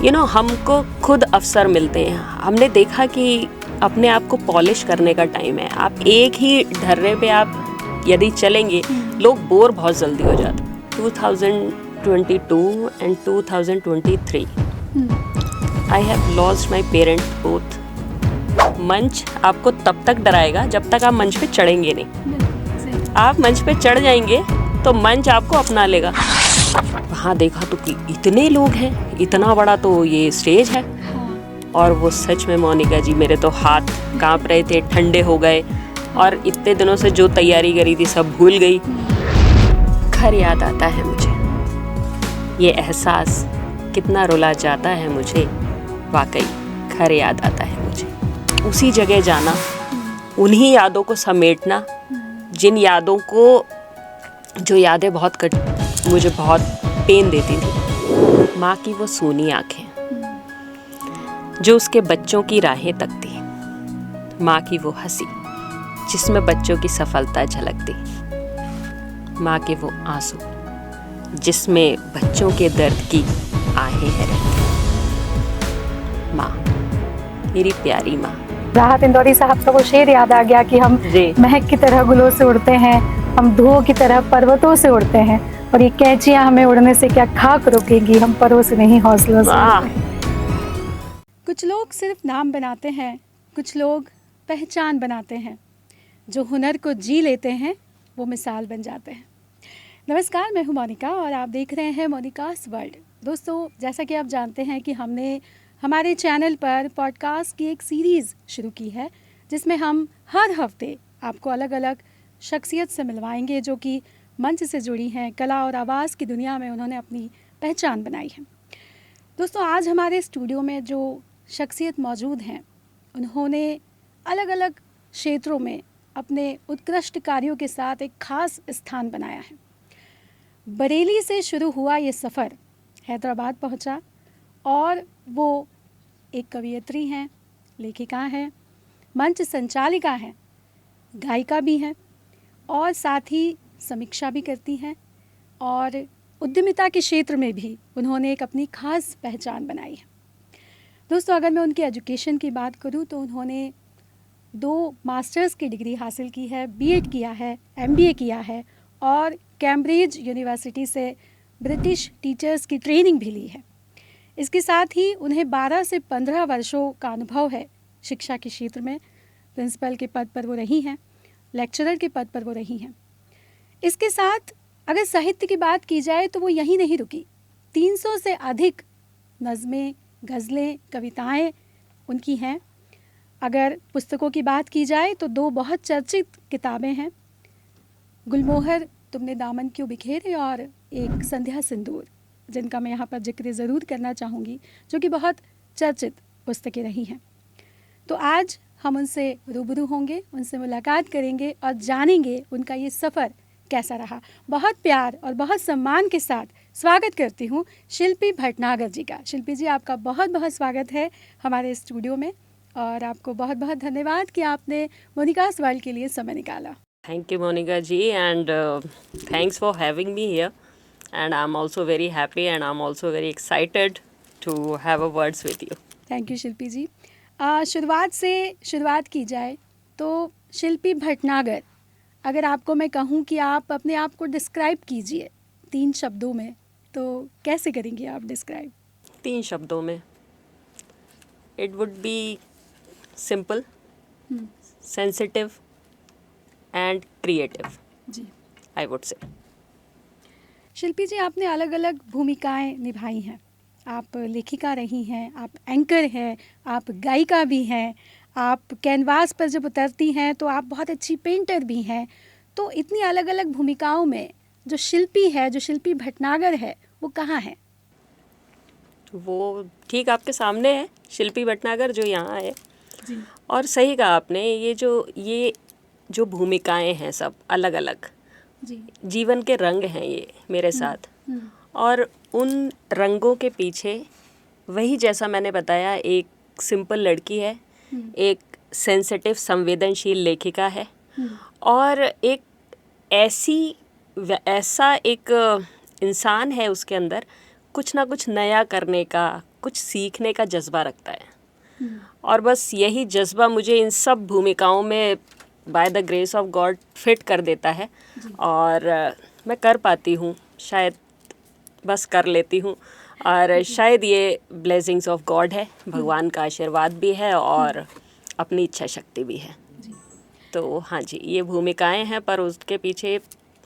हमको खुद अवसर मिलते हैं। हमने देखा कि अपने आप को पॉलिश करने का टाइम है। आप एक ही ढर्रे पे आप यदि चलेंगे, लोग बोर बहुत जल्दी हो जाते। 2022 and 2023 I have lost my parent both. मंच आपको तब तक डराएगा जब तक आप मंच पे चढ़ेंगे नहीं। आप मंच पे चढ़ जाएंगे तो मंच आपको अपना लेगा। वहाँ देखा तो कि इतने लोग हैं, इतना बड़ा तो ये स्टेज है। और वो सच में मोनिका जी, मेरे तो हाथ कांप रहे थे, ठंडे हो गए, और इतने दिनों से जो तैयारी करी थी सब भूल गई। घर याद आता है मुझे, ये एहसास कितना रुला जाता है मुझे, वाकई घर याद आता है मुझे। उसी जगह जाना, उन्हीं यादों को समेटना, जिन यादों को, जो यादें मुझे बहुत पेन देती थी। माँ की वो सूनी आंखें जो उसके बच्चों की राहें तकती, माँ की वो हंसी जिसमें बच्चों की सफलता झलकती, माँ के वो आंसू जिसमें बच्चों के दर्द की आहें हैं रहती। माँ, मेरी प्यारी माँ। राहत इंदौरी साहब का वो शेर याद आ गया कि हम महक की तरह गुलों से उड़ते हैं, हम धुओं की तरह पर्वतों से उड़ते हैं, और ये कैंचियां हमें उड़ने से क्या खाक रोकेंगी, हम परों से नहीं हौसलों से। कुछ लोग सिर्फ नाम बनाते हैं, कुछ लोग पहचान बनाते हैं, जो हुनर को जी लेते हैं वो मिसाल बन जाते हैं। नमस्कार, मैं हूं मोनिका और आप देख रहे हैं मोनिकास वर्ल्ड। दोस्तों, जैसा कि आप जानते हैं कि हमने हमारे चैनल पर पॉडकास्ट की एक सीरीज़ शुरू की है, जिसमें हम हर हफ्ते आपको अलग अलग शख्सियत से मिलवाएंगे जो कि मंच से जुड़ी हैं, कला और आवाज़ की दुनिया में उन्होंने अपनी पहचान बनाई है। दोस्तों, आज हमारे स्टूडियो में जो शख्सियत मौजूद हैं, उन्होंने अलग अलग क्षेत्रों में अपने उत्कृष्ट कार्यों के साथ एक ख़ास स्थान बनाया है। बरेली से शुरू हुआ ये सफ़र हैदराबाद पहुंचा, और वो एक कवयित्री हैं, लेखिका हैं, मंच संचालिका हैं, गायिका भी हैं, और साथ ही समीक्षा भी करती हैं, और उद्यमिता के क्षेत्र में भी उन्होंने एक अपनी ख़ास पहचान बनाई है। दोस्तों, अगर मैं उनकी एजुकेशन की बात करूं तो उन्होंने 2 मास्टर्स की डिग्री हासिल की है, बीएड किया है, एमबीए किया है, और कैम्ब्रिज यूनिवर्सिटी से ब्रिटिश टीचर्स की ट्रेनिंग भी ली है। इसके साथ ही उन्हें 12 से 15 वर्षों का अनुभव है शिक्षा के क्षेत्र में। प्रिंसिपल के पद पर वो रही हैं, लेक्चरर के पद पर वो रही हैं। इसके साथ अगर साहित्य की बात की जाए तो वो यहीं नहीं रुकी। 300 से अधिक नज़में, गज़लें, कविताएं उनकी हैं। अगर पुस्तकों की बात की जाए तो 2 बहुत चर्चित किताबें हैं, गुलमोहर तुमने दामन क्यों बिखेरे, और एक संध्या सिंदूर, जिनका मैं यहाँ पर जिक्र ज़रूर करना चाहूँगी, जो कि बहुत चर्चित पुस्तकें रही हैं। तो आज हम उनसे रूबरू होंगे, उनसे मुलाकात करेंगे और जानेंगे उनका ये सफ़र कैसा रहा। बहुत प्यार और बहुत सम्मान के साथ स्वागत करती हूँ शिल्पी भटनागर जी का। शिल्पी जी, आपका बहुत बहुत स्वागत है हमारे स्टूडियो में, और आपको बहुत बहुत धन्यवाद कि आपने मोनिकास वर्ल्ड के लिए समय निकाला। Thank you, Monica ji, and thanks for having me here. And I'm also very happy, and I'm also very excited to have a words with you. Thank you Shilpi ji. शुरुआत की जाए तो शिल्पी भटनागर, अगर आपको मैं कहूँ कि आप अपने आप को डिस्क्राइब कीजिए 3 शब्दों में, तो कैसे करेंगे आप डिस्क्राइब? 3 शब्दों में, it would be simple, sensitive and creative, ji, I would say. शिल्पी जी, आपने अलग अलग भूमिकाएं निभाई हैं। आप लेखिका रही हैं, आप एंकर हैं, आप गायिका भी हैं, आप कैनवास पर जब उतरती हैं तो आप बहुत अच्छी पेंटर भी हैं। तो इतनी अलग अलग भूमिकाओं में जो शिल्पी है, जो शिल्पी भटनागर है, वो कहाँ है? वो ठीक आपके सामने है, शिल्पी भटनागर जो यहाँ है। जी। और सही कहा आपने, ये जो भूमिकाएं हैं सब अलग अलग, जी। जीवन के रंग हैं ये मेरे साथ। और उन रंगों के पीछे वही, जैसा मैंने बताया, एक सिंपल लड़की है, एक सेंसिटिव संवेदनशील लेखिका है, और एक ऐसा एक इंसान है, उसके अंदर कुछ ना कुछ नया करने का, कुछ सीखने का जज्बा रखता है। और बस यही जज्बा मुझे इन सब भूमिकाओं में by the grace of God fit कर देता है और मैं कर पाती हूँ, शायद बस कर लेती हूँ। और शायद ये ब्लेसिंग्स ऑफ गॉड है, भगवान का आशीर्वाद भी है और अपनी इच्छा शक्ति भी है। तो हाँ जी, ये भूमिकाएं हैं पर उसके पीछे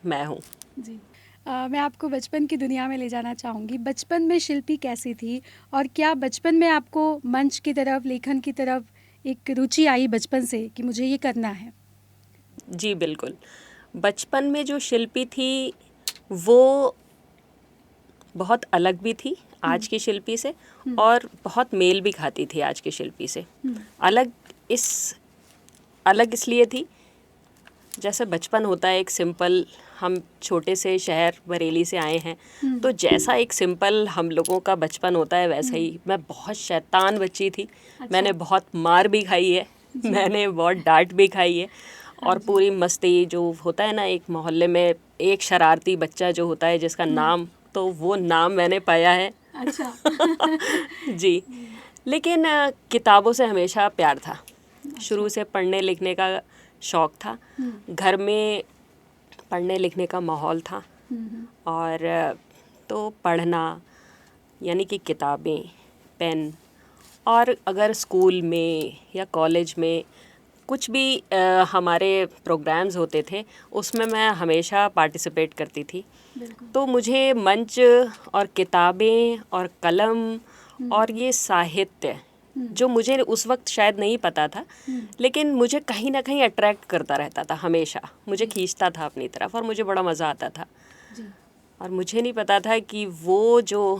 मैं हूँ। जी। मैं आपको बचपन की दुनिया में ले जाना चाहूँगी। बचपन में शिल्पी कैसी थी और क्या बचपन में आपको मंच की तरफ, लेखन की तरफ एक रुचि आई बचपन से कि मुझे ये करना है? जी बिल्कुल। बचपन में जो शिल्पी थी वो बहुत अलग भी थी आज की शिल्पी से और बहुत मेल भी खाती थी आज की शिल्पी से। अलग इसलिए थी, जैसे बचपन होता है एक सिंपल, हम छोटे से शहर बरेली से आए हैं, तो जैसा एक सिंपल हम लोगों का बचपन होता है वैसा ही मैं बहुत शैतान बच्ची थी। अच्छा। मैंने बहुत मार भी खाई है, मैंने बहुत डांट भी खाई है और पूरी मस्ती जो होता है ना, एक मोहल्ले में एक शरारती बच्चा जो होता है जिसका नाम, तो वो नाम मैंने पाया है। अच्छा। जी, लेकिन किताबों से हमेशा प्यार था। शुरू से पढ़ने लिखने का शौक़ था, घर में पढ़ने लिखने का माहौल था और तो पढ़ना यानी कि किताबें, पेन, और अगर स्कूल में या कॉलेज में कुछ भी हमारे प्रोग्राम्स होते थे उसमें मैं हमेशा पार्टिसिपेट करती थी। तो मुझे मंच और किताबें और कलम और ये साहित्य जो मुझे उस वक्त शायद नहीं पता था, लेकिन मुझे कहीं ना कहीं अट्रैक्ट करता रहता था, हमेशा मुझे खींचता था अपनी तरफ और मुझे बड़ा मज़ा आता था। और मुझे नहीं पता था कि वो जो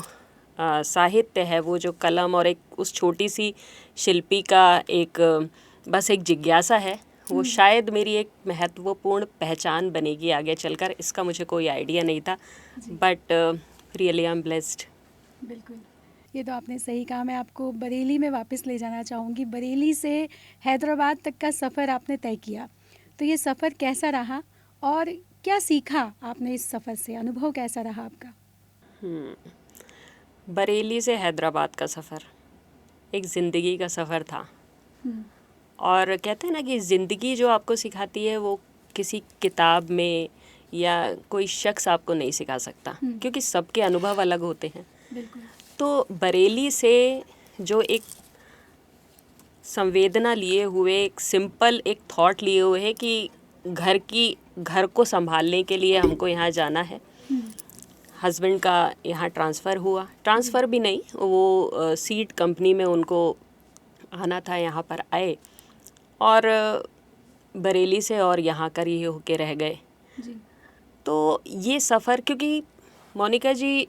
साहित्य है, वो जो कलम और एक उस छोटी सी शिल्पी का एक बस एक जिज्ञासा है, वो शायद मेरी एक महत्वपूर्ण पहचान बनेगी आगे चलकर। इसका मुझे कोई आइडिया नहीं था, but really I am blessed. बिल्कुल, ये तो आपने सही कहा। मैं आपको बरेली में वापस ले जाना चाहूँगी। बरेली से हैदराबाद तक का सफ़र आपने तय किया, तो ये सफ़र कैसा रहा और क्या सीखा आपने इस सफ़र से? अनुभव कैसा रहा आपका? बरेली से हैदराबाद का सफ़र एक ज़िंदगी का सफ़र था। और कहते हैं ना कि ज़िंदगी जो आपको सिखाती है वो किसी किताब में या कोई शख्स आपको नहीं सिखा सकता, क्योंकि सबके अनुभव अलग होते हैं। तो बरेली से जो एक संवेदना लिए हुए, एक सिंपल एक थॉट लिए हुए है कि घर को संभालने के लिए हमको यहाँ जाना है। हस्बैंड का यहाँ ट्रांसफ़र भी नहीं, वो सीड कंपनी में उनको आना था, यहाँ पर आए और बरेली से और यहाँ कर ये होके रह गए। तो ये सफ़र, क्योंकि मोनिका जी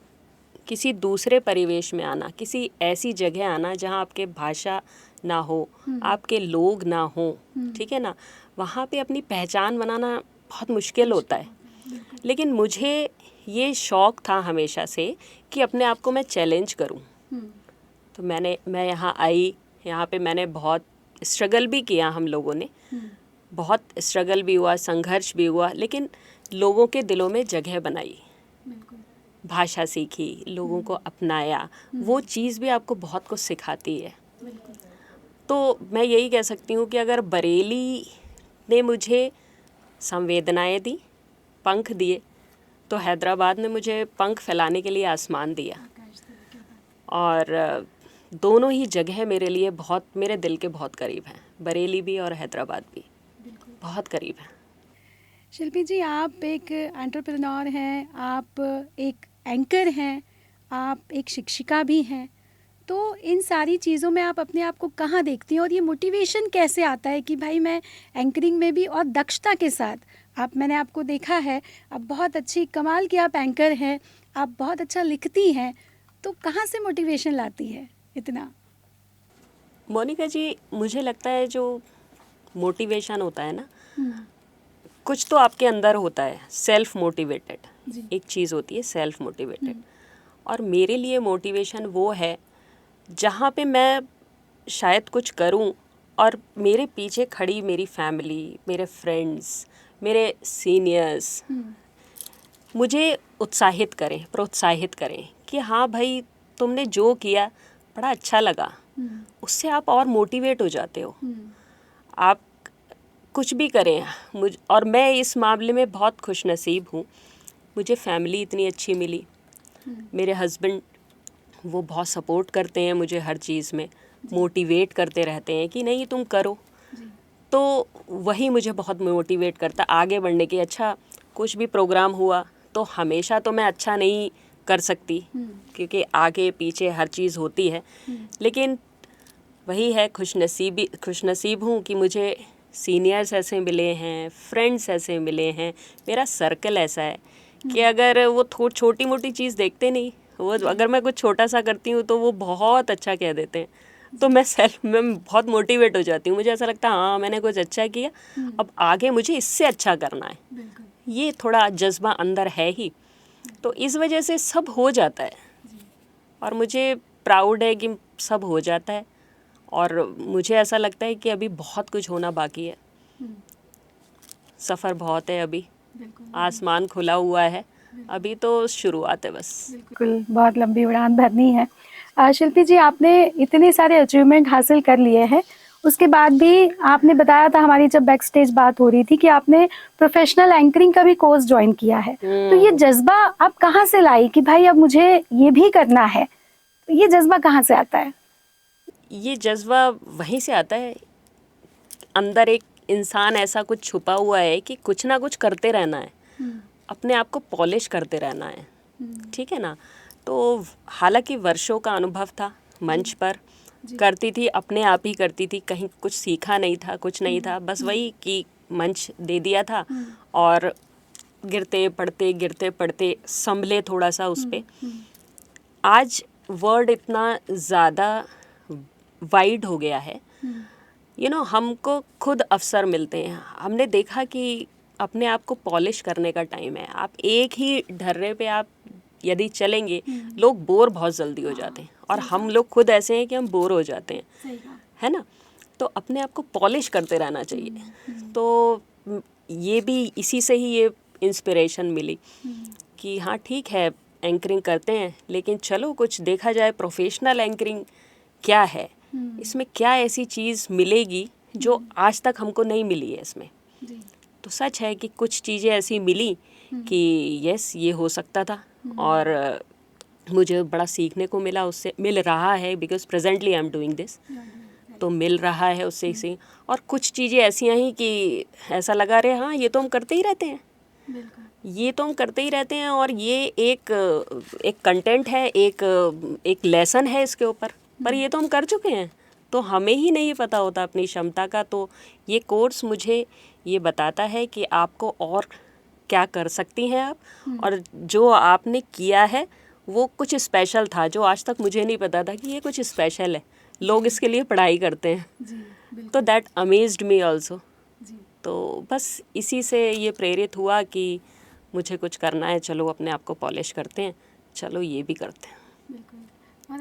किसी दूसरे परिवेश में आना, किसी ऐसी जगह आना जहाँ आपके भाषा ना हो, आपके लोग ना हो, ठीक है ना, वहाँ पे अपनी पहचान बनाना बहुत मुश्किल होता है। लेकिन मुझे ये शौक़ था हमेशा से कि अपने आप को मैं चैलेंज करूँ। तो मैं यहाँ आई, यहाँ पे मैंने बहुत स्ट्रगल भी किया, हम लोगों ने बहुत स्ट्रगल भी हुआ, संघर्ष भी हुआ, लेकिन लोगों के दिलों में जगह बनाई, भाषा सीखी, लोगों को अपनाया। वो चीज़ भी आपको बहुत कुछ सिखाती है। तो मैं यही कह सकती हूँ कि अगर बरेली ने मुझे संवेदनाएं दी, पंख दिए, तो हैदराबाद ने मुझे पंख फैलाने के लिए आसमान दिया। और दोनों ही जगह मेरे लिए बहुत, मेरे दिल के बहुत करीब हैं। बरेली भी और हैदराबाद भी बहुत करीब हैं। शिल्पी जी, आप एक एंटरप्रेन्योर हैं, आप एक एंकर हैं, आप एक शिक्षिका भी हैं, तो इन सारी चीज़ों में आप अपने आप को कहाँ देखती हैं और ये मोटिवेशन कैसे आता है कि भाई मैं एंकरिंग में भी और दक्षता के साथ, मैंने आपको देखा है, आप बहुत अच्छी, कमाल की आप एंकर हैं, आप बहुत अच्छा लिखती हैं, तो कहाँ से मोटिवेशन लाती है इतना? मोनिका जी, मुझे लगता है जो मोटिवेशन होता है ना, कुछ तो आपके अंदर होता है, सेल्फ मोटिवेटेड एक चीज़ होती है, सेल्फ मोटिवेटेड। और मेरे लिए मोटिवेशन वो है जहाँ पे मैं शायद कुछ करूँ और मेरे पीछे खड़ी मेरी फैमिली, मेरे फ्रेंड्स, मेरे सीनियर्स मुझे उत्साहित करें, प्रोत्साहित करें कि हाँ भाई, तुमने जो किया बड़ा अच्छा लगा, उससे आप और मोटिवेट हो जाते हो। आप कुछ भी करें, और मैं इस मामले में बहुत खुशनसीब हूँ, मुझे फैमिली इतनी अच्छी मिली। मेरे हस्बैंड वो बहुत सपोर्ट करते हैं मुझे हर चीज़ में, मोटिवेट करते रहते हैं कि नहीं तुम करो। तो वही मुझे बहुत मोटिवेट करता आगे बढ़ने की। अच्छा, कुछ भी प्रोग्राम हुआ तो हमेशा तो मैं अच्छा नहीं कर सकती, क्योंकि आगे पीछे हर चीज़ होती है, लेकिन वही है, खुशनसीब हूँ कि मुझे सीनियर्स ऐसे मिले हैं, फ्रेंड्स ऐसे मिले हैं, मेरा सर्कल ऐसा है कि अगर वो छोटी मोटी चीज़ देखते नहीं, वो अगर मैं कुछ छोटा सा करती हूँ तो वो बहुत अच्छा कह देते हैं, तो मैं बहुत मोटिवेट हो जाती हूँ। मुझे ऐसा लगता है हाँ मैंने कुछ अच्छा किया, अब आगे मुझे इससे अच्छा करना है। ये थोड़ा जज्बा अंदर है ही, तो इस वजह से सब हो जाता है, और मुझे प्राउड है कि सब हो जाता है। और मुझे ऐसा लगता है कि अभी बहुत कुछ होना बाकी है, सफ़र बहुत है अभी, आसमान खुला हुआ है, अभी तो शुरुआत है बस। बिल्कुल, बहुत लंबी उड़ान भरनी है। शिल्पी जी, आपने इतने सारे अचीवमेंट हासिल कर लिए हैं, उसके बाद भी आपने बताया था, हमारी जब बैक स्टेज बात हो रही थी, कि आपने प्रोफेशनल एंकरिंग का भी कोर्स ज्वाइन किया है। तो ये जज्बा आप कहाँ से लाई कि भाई अब मुझे ये भी करना है? तो ये जज्बा कहाँ से आता है? ये जज्बा वहीं से आता है, अंदर एक इंसान ऐसा कुछ छुपा हुआ है कि कुछ ना कुछ करते रहना है, अपने आप को पॉलिश करते रहना है, ठीक है ना। तो हालांकि वर्षों का अनुभव था, मंच पर करती थी, अपने आप ही करती थी, कहीं कुछ सीखा नहीं था, कुछ नहीं था, बस वही कि मंच दे दिया था और गिरते पड़ते संभले थोड़ा सा उस पे। आज वर्ड इतना ज़्यादा वाइड हो गया है, हमको खुद अवसर मिलते हैं। हमने देखा कि अपने आप को पॉलिश करने का टाइम है। आप एक ही ढर्रे पे आप यदि चलेंगे, लोग बोर बहुत जल्दी हो जाते हैं, और हम लोग खुद ऐसे हैं कि हम बोर हो जाते हैं, है ना। तो अपने आप को पॉलिश करते रहना चाहिए। तो ये भी इसी से ही ये इंस्पिरेशन मिली कि हाँ ठीक है, एंकरिंग करते हैं, लेकिन चलो कुछ देखा जाए प्रोफेशनल एंकरिंग क्या है, इसमें क्या ऐसी चीज़ मिलेगी जो आज तक हमको नहीं मिली है इसमें। तो सच है कि कुछ चीज़ें ऐसी मिली कि यस ये हो सकता था, और मुझे बड़ा सीखने को मिला, उससे मिल रहा है, because presently I am doing this, तो मिल रहा है उससे से। और कुछ चीज़ें ऐसी आई कि ऐसा लगा रहे हाँ ये तो हम करते ही रहते हैं, ये तो हम करते ही रहते हैं, और ये एक कंटेंट है, एक लेसन है इसके ऊपर, पर ये तो हम कर चुके हैं, तो हमें ही नहीं पता होता अपनी क्षमता का। तो ये कोर्स मुझे ये बताता है कि आपको और क्या कर सकती हैं आप, और जो आपने किया है वो कुछ स्पेशल था, जो आज तक मुझे नहीं पता था कि ये कुछ स्पेशल है, लोग इसके लिए पढ़ाई करते हैं। तो दैट अमेज्ड मी ऑल्सो। तो बस इसी से ये प्रेरित हुआ कि मुझे कुछ करना है, चलो अपने आप को पॉलिश करते हैं, चलो ये भी करते हैं।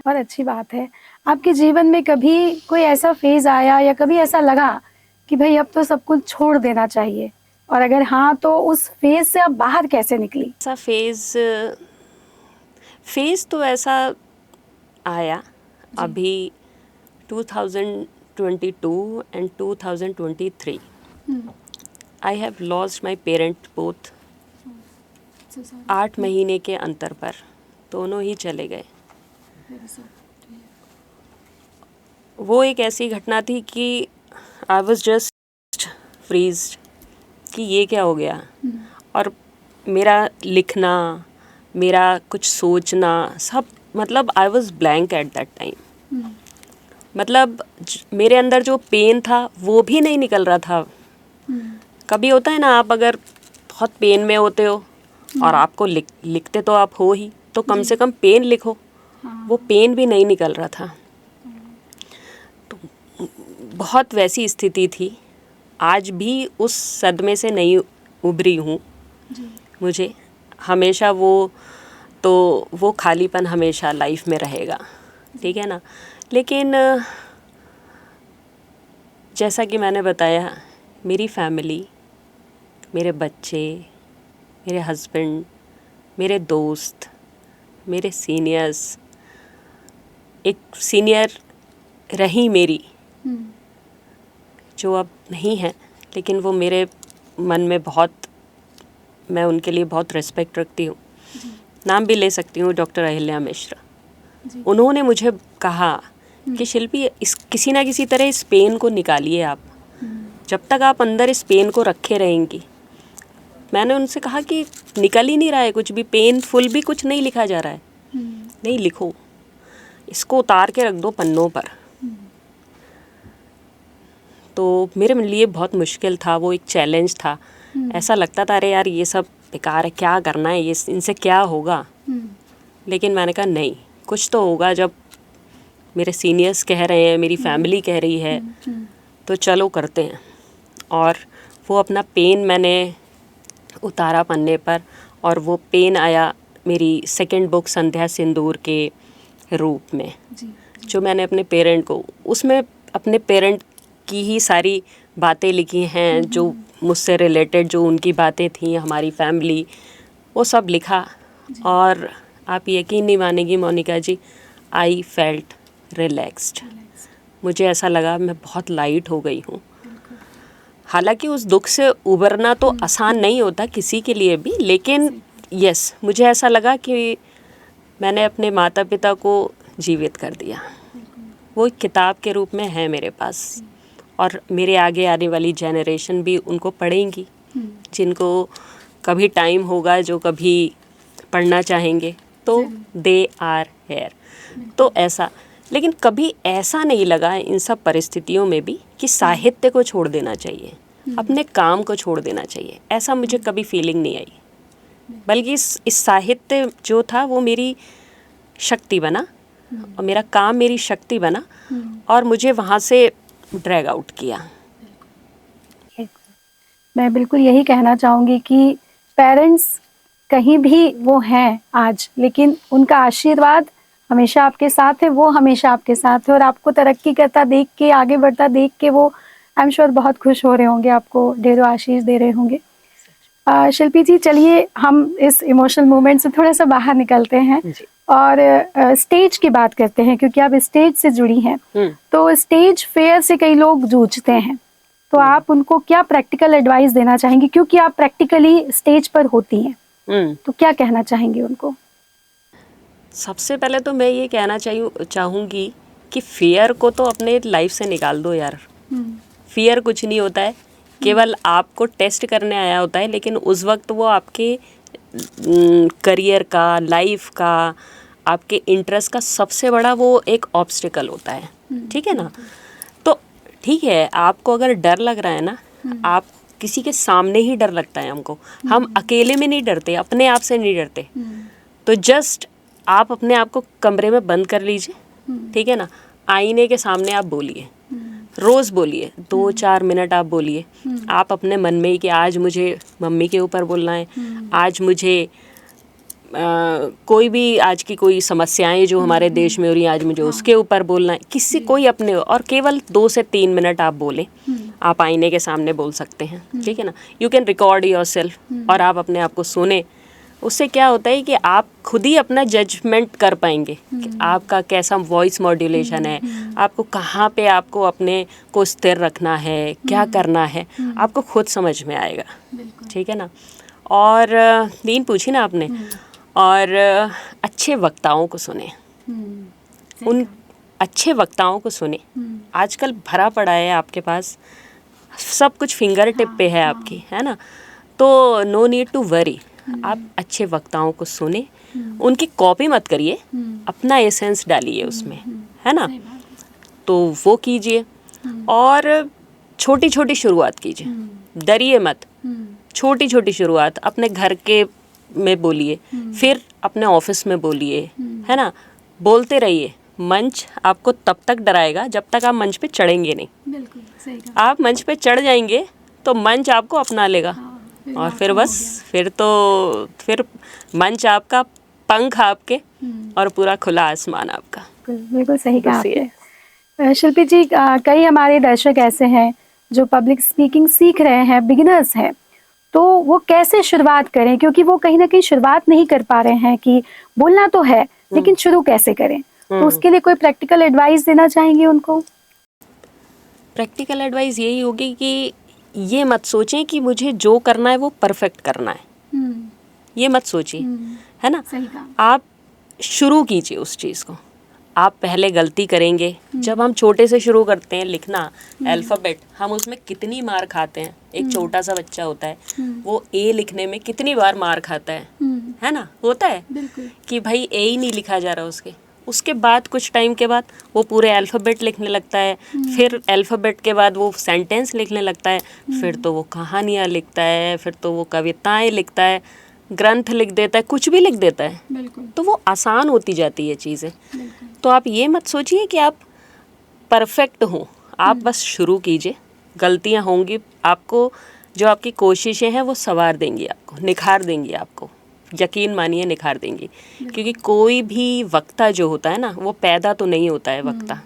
और अच्छी बात है। आपके जीवन में कभी कोई ऐसा फेज आया, या कभी ऐसा लगा कि भाई अब तो सब कुछ छोड़ देना चाहिए, और अगर हाँ तो उस फेज से आप बाहर कैसे निकली? ऐसा फेज तो ऐसा आया अभी 2022 and 2023। I have lost my parent both, 8 महीने के अंतर पर दोनों ही चले गए। वो एक ऐसी घटना थी कि आई वॉज जस्ट फ्रीज्ड कि ये क्या हो गया। और मेरा लिखना, मेरा कुछ सोचना, सब मतलब I was blank at that time. मतलब मेरे अंदर जो पेन था वो भी नहीं निकल रहा था। कभी होता है ना, आप अगर बहुत पेन में होते हो और आपको लिखते तो आप हो ही, तो कम से कम पेन लिखो, वो पेन भी नहीं निकल रहा था। तो बहुत वैसी स्थिति थी। आज भी उस सदमे से नहीं उभरी हूँ। मुझे हमेशा वो खालीपन हमेशा लाइफ में रहेगा, ठीक है ना। लेकिन जैसा कि मैंने बताया, मेरी फैमिली, मेरे बच्चे, मेरे हस्बैंड, मेरे दोस्त, मेरे सीनियर्स, एक सीनियर रही मेरी, जो अब नहीं है, लेकिन वो मेरे मन में बहुत, मैं उनके लिए बहुत रिस्पेक्ट रखती हूँ। नाम भी ले सकती हूँ, डॉक्टर अहिल्या मिश्रा। उन्होंने मुझे कहा कि शिल्पी, इस किसी ना किसी तरह इस पेन को निकालिए आप, जब तक आप अंदर इस पेन को रखे रहेंगी। मैंने उनसे कहा कि निकल ही नहीं रहा है कुछ भी, पेनफुल भी कुछ नहीं लिखा जा रहा है। नहीं लिखो, इसको उतार के रख दो पन्नों पर। तो मेरे लिए बहुत मुश्किल था, वो एक चैलेंज था। ऐसा लगता था अरे यार ये सब बेकार है, क्या करना है, ये इनसे क्या होगा। लेकिन मैंने कहा नहीं, कुछ तो होगा। जब मेरे सीनियर्स कह रहे हैं, मेरी फैमिली कह रही है, तो चलो करते हैं। और वो अपना पेन मैंने उतारा पन्ने पर, और वो पेन आया मेरी सेकंड बुक संध्या सिंदूर के रूप में, जो मैंने अपने पेरेंट को, उसमें अपने पेरेंट की ही सारी बातें लिखी हैं, जो मुझसे रिलेटेड, जो उनकी बातें थी, हमारी फैमिली, वो सब लिखा। और आप यकीन नहीं मानेगी मोनिका जी, आई फेल्ट रिलैक्स्ड। मुझे ऐसा लगा मैं बहुत लाइट हो गई हूँ। हालांकि उस दुख से उबरना तो आसान नहीं होता किसी के लिए भी, लेकिन यस, मुझे ऐसा लगा कि मैंने अपने माता पिता को जीवित कर दिया। वो एक किताब के रूप में है मेरे पास, और मेरे आगे आने वाली जनरेशन भी उनको पढ़ेंगी, जिनको कभी टाइम होगा, जो कभी पढ़ना चाहेंगे, तो दे आर हेयर। तो ऐसा, लेकिन कभी ऐसा नहीं लगा इन सब परिस्थितियों में भी कि साहित्य को छोड़ देना चाहिए, अपने काम को छोड़ देना चाहिए, ऐसा मुझे कभी फीलिंग नहीं आई। बल्कि इस साहित्य जो था वो मेरी शक्ति बना, और मेरा काम मेरी शक्ति बना, और मुझे वहाँ से ड्रैग आउट किया। मैं बिल्कुल यही कहना चाहूँगी कि पेरेंट्स कहीं भी वो हैं आज, लेकिन उनका आशीर्वाद हमेशा आपके साथ है, वो हमेशा आपके साथ है। और आपको तरक्की करता देख के, आगे बढ़ता देख के, वो आई एम श्योर बहुत खुश हो रहे होंगे, आपको ढेरों आशीष दे रहे होंगे। शिल्पी जी, चलिए हम इस इमोशनल मोमेंट से थोड़ा सा बाहर निकलते हैं और स्टेज की बात करते हैं, क्योंकि आप स्टेज से जुड़ी हैं। तो स्टेज फेयर से कई लोग जूझते हैं, तो आप उनको क्या प्रैक्टिकल एडवाइस देना चाहेंगी, क्योंकि आप प्रैक्टिकली स्टेज पर होती हैं, तो क्या कहना चाहेंगे उनको? सबसे पहले तो मैं ये कहना चाहूँगी कि फियर को तो अपने लाइफ से निकाल दो यार। फियर कुछ नहीं होता है, केवल आपको टेस्ट करने आया होता है, लेकिन उस वक्त वो आपके करियर का, लाइफ का, आपके इंटरेस्ट का सबसे बड़ा वो एक ऑब्स्टिकल होता है। ठीक है ना? तो ठीक है, आपको अगर डर लग रहा है ना, आप किसी के सामने ही डर लगता है हमको, हम अकेले में नहीं डरते, अपने आप से नहीं डरते। तो जस्ट आप अपने आप को कमरे में बंद कर लीजिए, ठीक है ना? आईने के सामने आप बोलिए, रोज़ बोलिए, 2-4 मिनट आप बोलिए, आप अपने मन में ही कि आज मुझे मम्मी के ऊपर बोलना है, आज मुझे कोई भी आज की कोई समस्याएं जो हमारे देश में हो रही हैं, आज मुझे उसके ऊपर बोलना है, किसी कोई अपने, और केवल 2 से 3 मिनट आप बोलें। आप आईने के सामने बोल सकते हैं, ठीक है ना? यू कैन रिकॉर्ड योरसेल्फ, और आप अपने आप को सुने। उससे क्या होता है कि आप खुद ही अपना जजमेंट कर पाएंगे कि आपका कैसा वॉइस मॉड्यूलेशन है, आपको कहाँ पे आपको अपने को स्थिर रखना है, क्या करना है, आपको खुद समझ में आएगा। ठीक है ना? और नींद पूछी ना आपने, और अच्छे वक्ताओं को सुने, उन अच्छे वक्ताओं को सुने। आजकल भरा पड़ा है आपके पास, सब कुछ फिंगर टिप पे है आपकी, है ना? तो नो नीड टू वरी, आप अच्छे वक्ताओं को सुने, उनकी कॉपी मत करिए, अपना एसेंस डालिए उसमें, है ना? तो वो कीजिए, और छोटी छोटी शुरुआत कीजिए, डरिए मत। छोटी छोटी शुरुआत अपने घर के में बोलिए, फिर अपने ऑफिस में बोलिए, है ना? बोलते रहिए। मंच आपको तब तक डराएगा जब तक आप मंच पे चढ़ेंगे नहीं। बिल्कुल सही कहा। आप मंच पे चढ़ जाएंगे तो मंच आपको अपना लेगा, और फिर बस, फिर मंच आपका, पंख आपके, और पूरा खुला आसमान आपका। बिल्कुल सही कहा आपने। शिल्पी जी, कई हमारे दर्शक ऐसे हैं जो पब्लिक स्पीकिंग सीख रहे हैं, बिगिनर्स हैं, तो वो कैसे शुरुआत करें? क्योंकि वो कहीं ना कहीं शुरुआत नहीं कर पा रहे हैं कि बोलना तो है, लेकिन शुरू कैसे करें? तो उसके लिए कोई प्रैक्टिकल एडवाइस देना चाहेंगे उनको? प्रैक्टिकल एडवाइस यही होगी कि ये मत सोचें कि मुझे जो करना है वो परफेक्ट करना है, ये मत सोचिए, है ना। सही कहा। आप शुरू कीजिए उस चीज़ को। आप पहले गलती करेंगे, जब हम छोटे से शुरू करते हैं लिखना अल्फ़ाबेट, हम उसमें कितनी मार खाते हैं। एक छोटा सा बच्चा होता है, वो ए लिखने में कितनी बार मार खाता है ना, होता है बिल्कुल। कि भाई ए ही नहीं लिखा जा रहा उसके बाद कुछ टाइम के बाद वो पूरे अल्फ़ाबेट लिखने लगता है, फिर अल्फ़ाबेट के बाद वो सेंटेंस लिखने लगता है, फिर तो वो कहानियाँ लिखता है, फिर तो वो कविताएं लिखता है, ग्रंथ लिख देता है, कुछ भी लिख देता है। बिल्कुल। तो वो आसान होती जाती है चीज़ें। तो आप ये मत सोचिए कि आप परफेक्ट हो, आप बस शुरू कीजिए। गलतियाँ होंगी, आपको जो आपकी कोशिशें हैं वो संवार देंगी, आपको निखार देंगी, आपको यकीन मानिए निखार देंगी। क्योंकि कोई भी वक्ता जो होता है ना, वो पैदा तो नहीं होता है वक्ता,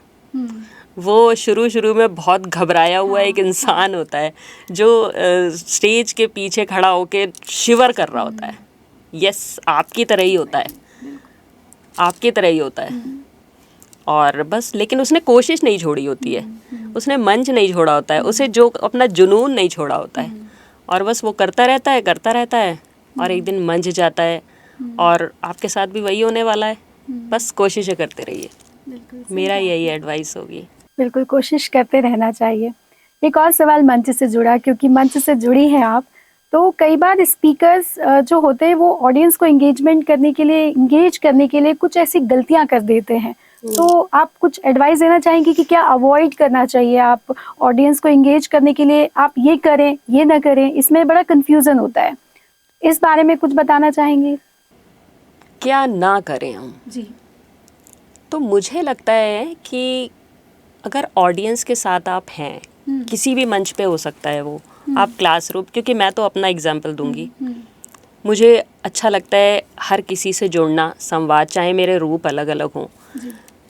वो शुरू में बहुत घबराया हुआ एक इंसान होता है जो स्टेज के पीछे खड़ा होके शिवर कर रहा होता है। यस, आपकी तरह ही होता है, आपकी तरह ही होता है। और बस, लेकिन उसने कोशिश नहीं छोड़ी होती है, उसने मंच नहीं छोड़ा होता है, उसे जो अपना जुनून नहीं छोड़ा होता है, और बस वो करता रहता है और एक दिन मंच जाता है। और आपके साथ भी वही होने वाला है, बस कोशिशें करते रहिए, मेरा यही एडवाइस होगी। बिल्कुल, कोशिश करते रहना चाहिए। एक और सवाल मंच से जुड़ा, क्योंकि मंच से जुड़ी हैं आप, तो कई बार स्पीकर्स जो होते हैं वो ऑडियंस को एंगेज करने के लिए कुछ ऐसी गलतियां कर देते हैं। तो आप कुछ एडवाइस देना चाहेंगे कि क्या अवॉइड करना चाहिए? आप ऑडियंस को एंगेज करने के लिए आप ये करें, ये ना करें, इसमें बड़ा कंफ्यूजन होता है। इस बारे में कुछ बताना चाहेंगे? क्या ना करें हम जी। तो मुझे लगता है कि अगर ऑडियंस के साथ आप हैं, किसी भी मंच पे हो सकता है वो, आप क्लासरूम, क्योंकि मैं तो अपना एग्जाम्पल दूंगी, मुझे अच्छा लगता है हर किसी से जुड़ना, संवाद, चाहे मेरे रूप अलग अलग हों,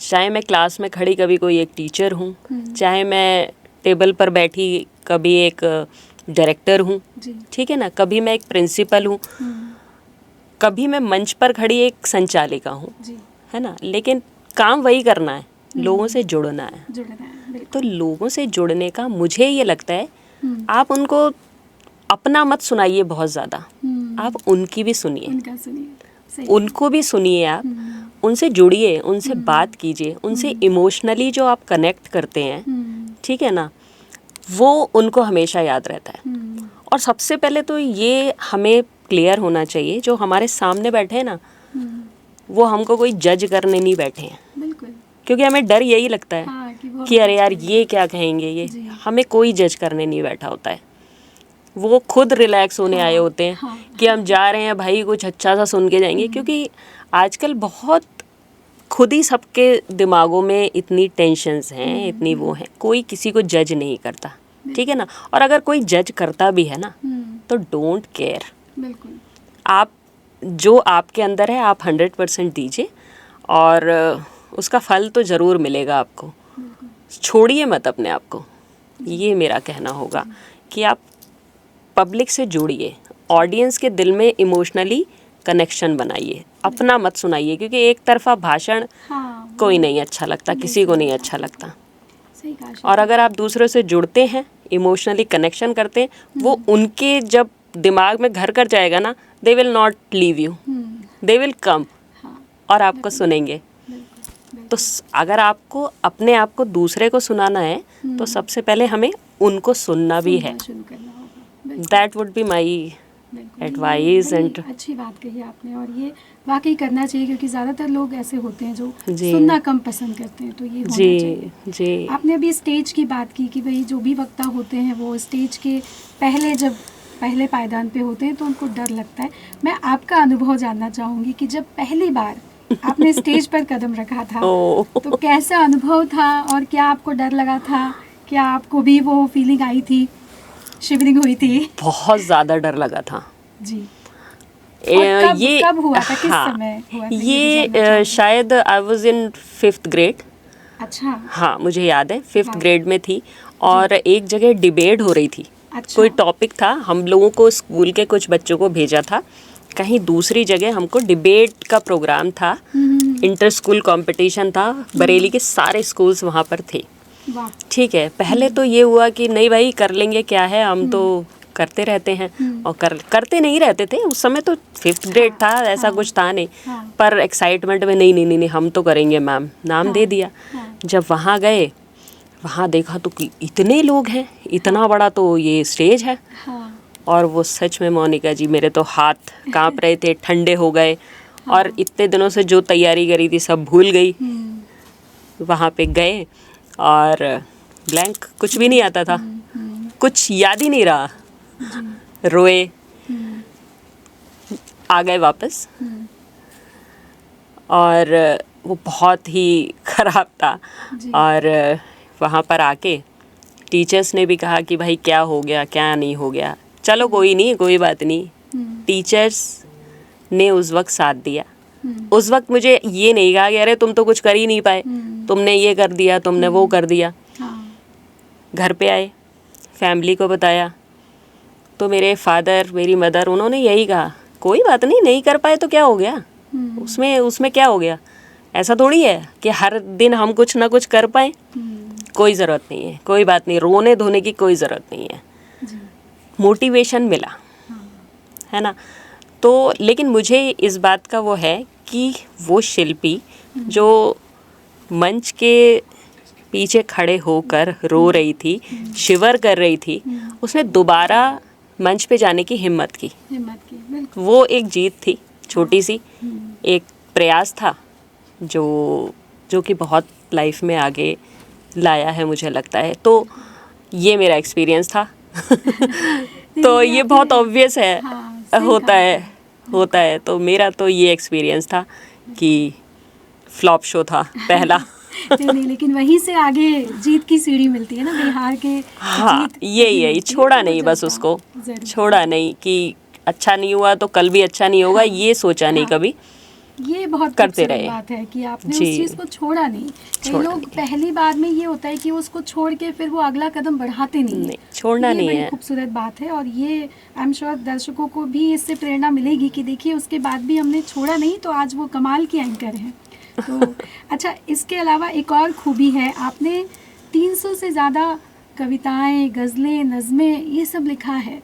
चाहे मैं क्लास में खड़ी कभी कोई एक टीचर हूँ, चाहे मैं टेबल पर बैठी कभी एक डायरेक्टर हूँ, ठीक है ना, कभी मैं एक प्रिंसिपल हूँ, कभी मैं मंच पर खड़ी एक संचालिका हूँ, है ना, लेकिन काम वही करना है, लोगों से जुड़ना है। तो लोगों से जुड़ने का मुझे ये लगता है, आप उनको अपना मत सुनाइए बहुत ज़्यादा, आप उनकी भी सुनिए, उनको भी सुनिए, आप उनसे जुड़िए, उनसे बात कीजिए, उनसे इमोशनली जो आप कनेक्ट करते हैं, ठीक है ना, वो उनको हमेशा याद रहता है। और सबसे पहले तो ये हमें क्लियर होना चाहिए, जो हमारे सामने बैठे हैं ना, वो हमको कोई जज करने नहीं बैठे हैं, क्योंकि हमें डर यही लगता है कि अरे यार ये क्या कहेंगे, ये हमें कोई जज करने नहीं बैठा होता है, वो खुद रिलैक्स होने आए होते हैं कि हम जा रहे हैं भाई, कुछ अच्छा सा सुन के जाएंगे। क्योंकि आजकल बहुत खुद ही सबके दिमागों में इतनी टेंशन्स हैं, इतनी वो हैं, कोई किसी को जज नहीं करता, ठीक है ना। और अगर कोई जज करता भी है ना, तो डोंट केयर, आप जो आपके अंदर है आप 100% दीजिए, और उसका फल तो ज़रूर मिलेगा आपको। छोड़िए मत अपने आप को, ये मेरा कहना होगा कि आप पब्लिक से जुड़िए, ऑडियंस के दिल में इमोशनली कनेक्शन बनाइए, अपना मत सुनाइए, क्योंकि एक तरफा भाषण कोई नहीं अच्छा लगता, किसी को नहीं अच्छा लगता। और अगर आप दूसरों से जुड़ते हैं, इमोशनली कनेक्शन करते हैं, वो उनके जब दिमाग में घर कर जाएगा ना, they will not leave you, they will come और आपको सुनेंगे। तो अगर आपको अपने आप को दूसरे को सुनाना है, तो सबसे पहले हमें उनको सुनना भी है। That would be my advice. And अच्छी बात कही आपने, और ये वाकई करना चाहिए, क्योंकि ज़्यादातर लोग ऐसे होते हैं जो सुनना कम पसंद करते हैं, तो ये होना चाहिए। जी। आपने अभी स्टेज की बात की कि भाई जो भी वक्ता होते हैं वो स्टेज के जब पहले पायदान पे होते हैं तो उनको डर लगता है। मैं आपका अनुभव जानना चाहूँगी कि जब पहली बार आपने स्टेज पर कदम रखा था तो कैसा अनुभव था, और क्या आपको डर लगा था, क्या आपको भी वो फीलिंग आई थी, शिवरिंग हुई थी? बहुत ज़्यादा डर लगा था जी। कब हुआ था, किस समय हुआ था? ये शायद I was in 5th grade. अच्छा। हाँ, मुझे याद है 5th ग्रेड में थी, और एक जगह डिबेट हो रही थी। अच्छा। कोई टॉपिक था, हम लोगों को स्कूल के कुछ बच्चों को भेजा था कहीं दूसरी जगह हमको डिबेट का प्रोग्राम था, इंटर स्कूल कंपटीशन था, बरेली के सारे स्कूल्स वहाँ पर थे। वाह। ठीक है, पहले तो ये हुआ कि नहीं भाई कर लेंगे, क्या है, हम तो करते रहते हैं। और करते नहीं रहते थे उस समय, तो 5th ग्रेड था, ऐसा कुछ था नहीं। पर एक्साइटमेंट में नहीं नहीं नहीं नहीं हम तो करेंगे मैम, नाम दे दिया। जब वहाँ गए, वहाँ देखा तो कि इतने लोग हैं, इतना बड़ा तो ये स्टेज है। और वो सच में मोनिका जी, मेरे तो हाथ कांप रहे थे, ठंडे हो गए। और इतने दिनों से जो तैयारी करी थी सब भूल गई। वहाँ पे गए और ब्लैंक, कुछ भी नहीं आता था, कुछ याद ही नहीं रहा। रोए, आ गए वापस। और वो बहुत ही ख़राब था। और वहाँ पर आके टीचर्स ने भी कहा कि भाई क्या हो गया, क्या नहीं हो गया। चलो कोई नहीं, कोई बात नहीं। टीचर्स ने उस वक्त साथ दिया। उस वक्त मुझे ये नहीं कहा कि अरे तुम तो कुछ कर ही नहीं पाए, तुमने ये कर दिया, तुमने वो कर दिया। घर पे आए, फैमिली को बताया, तो मेरे फादर, मेरी मदर, उन्होंने यही कहा कोई बात नहीं, नहीं कर पाए तो क्या हो गया, उसमें क्या हो गया, ऐसा थोड़ी है कि हर दिन हम कुछ ना कुछ कर पाए। कोई ज़रूरत नहीं है, कोई बात नहीं, रोने धोने की कोई ज़रूरत नहीं है। मोटिवेशन मिला, है ना। तो लेकिन मुझे इस बात का वो है कि वो शिल्पी जो मंच के पीछे खड़े होकर रो रही थी, शिवर कर रही थी, उसने दोबारा मंच पे जाने की हिम्मत की। वो एक जीत थी, छोटी सी एक प्रयास था जो कि बहुत लाइफ में आगे लाया है, मुझे लगता है। तो ये मेरा एक्सपीरियंस था। तो ये बहुत ऑब्वियस है। होता है। तो मेरा तो ये एक्सपीरियंस था कि फ्लॉप शो था पहला। नहीं, लेकिन वहीं से आगे जीत की सीढ़ी मिलती है ना, बिहार के। हाँ, यही छोड़ा नहीं, बस उसको छोड़ा नहीं कि अच्छा नहीं हुआ तो कल भी अच्छा नहीं होगा, ये सोचा नहीं कभी। ये बहुत करते रहे बात है कि आपने उस चीज़ को छोड़ा नहीं। कई लोग पहली बार में ये होता है कि उसको छोड़ के फिर वो अगला कदम बढ़ाते नहीं, छोड़ना नहीं है। खूबसूरत बात है। और ये आई एम श्योर दर्शकों को भी इससे प्रेरणा मिलेगी कि देखिए उसके बाद भी हमने छोड़ा नहीं, तो आज वो कमाल की एंकर हैं। तो अच्छा, इसके अलावा एक और खूबी है, आपने 300 से ज़्यादा कविताएं, गज़लें, नज़में ये सब लिखा है।